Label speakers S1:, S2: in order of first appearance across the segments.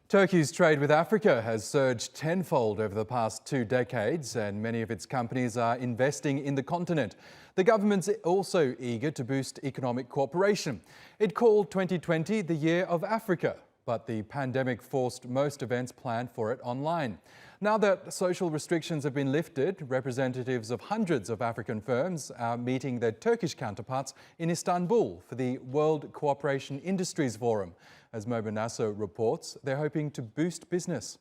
S1: Turkey's trade with Africa has surged tenfold over the past 2 decades, and many of its companies are investing in the continent. The government's also eager to boost economic cooperation. It called 2020 the Year of Africa, but the pandemic forced most events planned for it online. Now that social restrictions have been lifted, representatives of hundreds of African firms are meeting their Turkish counterparts in Istanbul for the World Cooperation Industries Forum. As Moba Nasso reports, they're hoping to boost business.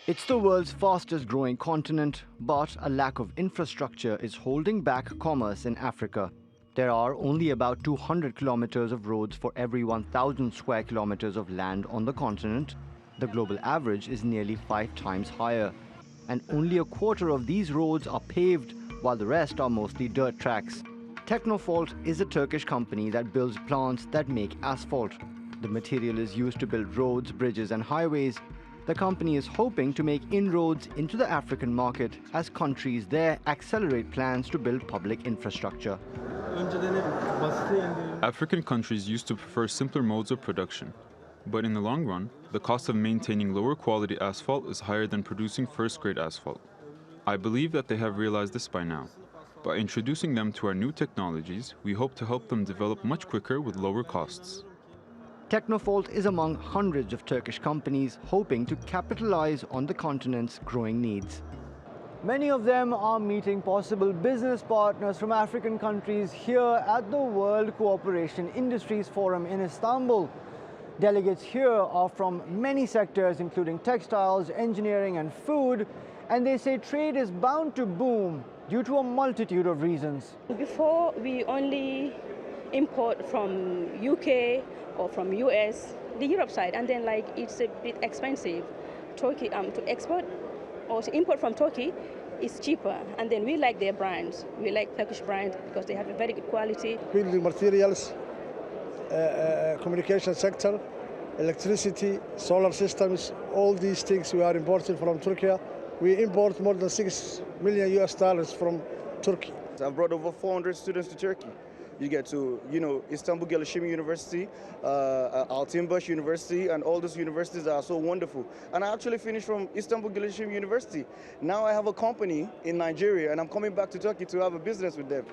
S2: It's the world's fastest growing continent, but a lack of infrastructure is holding back commerce in Africa. There are only about 200 kilometers of roads for every 1,000 square kilometers of land on the continent. The global average is nearly 5 times higher. And only a quarter of these roads are paved, while the rest are mostly dirt tracks. Technofolt is a Turkish company that builds plants that make asphalt. The material is used to build roads, bridges and highways. The company is hoping to make inroads into the African market as countries there accelerate plans to build public infrastructure.
S3: African countries used to prefer simpler modes of production. But in the long run, the cost of maintaining lower quality asphalt is higher than producing first-grade asphalt. I believe that they have realized this by now. By introducing them to our new technologies, we hope to help them develop much quicker with lower costs.
S2: Technofolt is among hundreds of Turkish companies hoping to capitalize on the continent's growing needs. Many of them are meeting possible business partners from African countries here at the World Cooperation Industries Forum in Istanbul. Delegates here are from many sectors, including textiles, engineering and food, and they say trade is bound to boom due to a multitude of reasons.
S4: Before, we only import from UK or from US, the Europe side, and then it's a bit expensive. Turkey to export or to import from Turkey is cheaper, and then we like their brands. We like Turkish brands because they have a very good quality.
S5: Building materials, communication sector, electricity, solar systems, all these things we are importing from Turkey. We import more than $6 million from Turkey.
S6: I've brought over 400 students to Turkey. You get to, Istanbul Gelişim University, Altınbaş University, and all those universities are so wonderful. And I actually finished from Istanbul Gelişim University. Now I have a company in Nigeria, and I'm coming back to Turkey to have a business with them.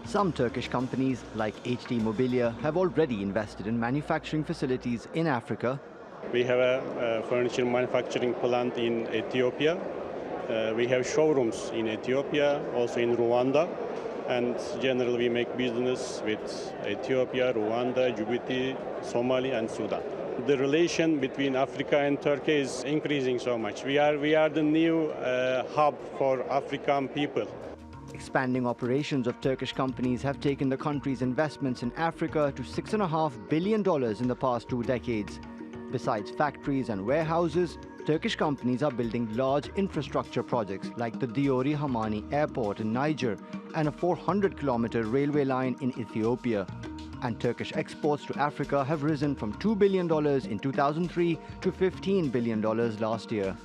S2: Some Turkish companies, like HD Mobilya, have already invested in manufacturing facilities in Africa.
S7: We have a furniture manufacturing plant in Ethiopia. We have showrooms in Ethiopia, also in Rwanda. And generally we make business with Ethiopia, Rwanda, Djibouti, Somalia and Sudan. The relation between Africa and Turkey is increasing so much. We are the new hub for African people.
S2: Expanding operations of Turkish companies have taken the country's investments in Africa to $6.5 billion in the past 2 decades. Besides factories and warehouses, Turkish companies are building large infrastructure projects like the Diori Hamani Airport in Niger and a 400-kilometer railway line in Ethiopia. And Turkish exports to Africa have risen from $2 billion in 2003 to $15 billion last year.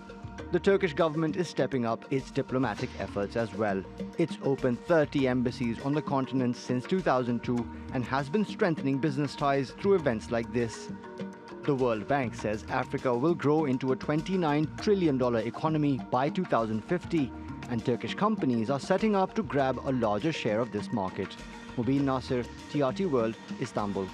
S2: The Turkish government is stepping up its diplomatic efforts as well. It's opened 30 embassies on the continent since 2002 and has been strengthening business ties through events like this. The World Bank says Africa will grow into a $29 trillion economy by 2050, and Turkish companies are setting up to grab a larger share of this market. Mubin Nasir, TRT World, Istanbul.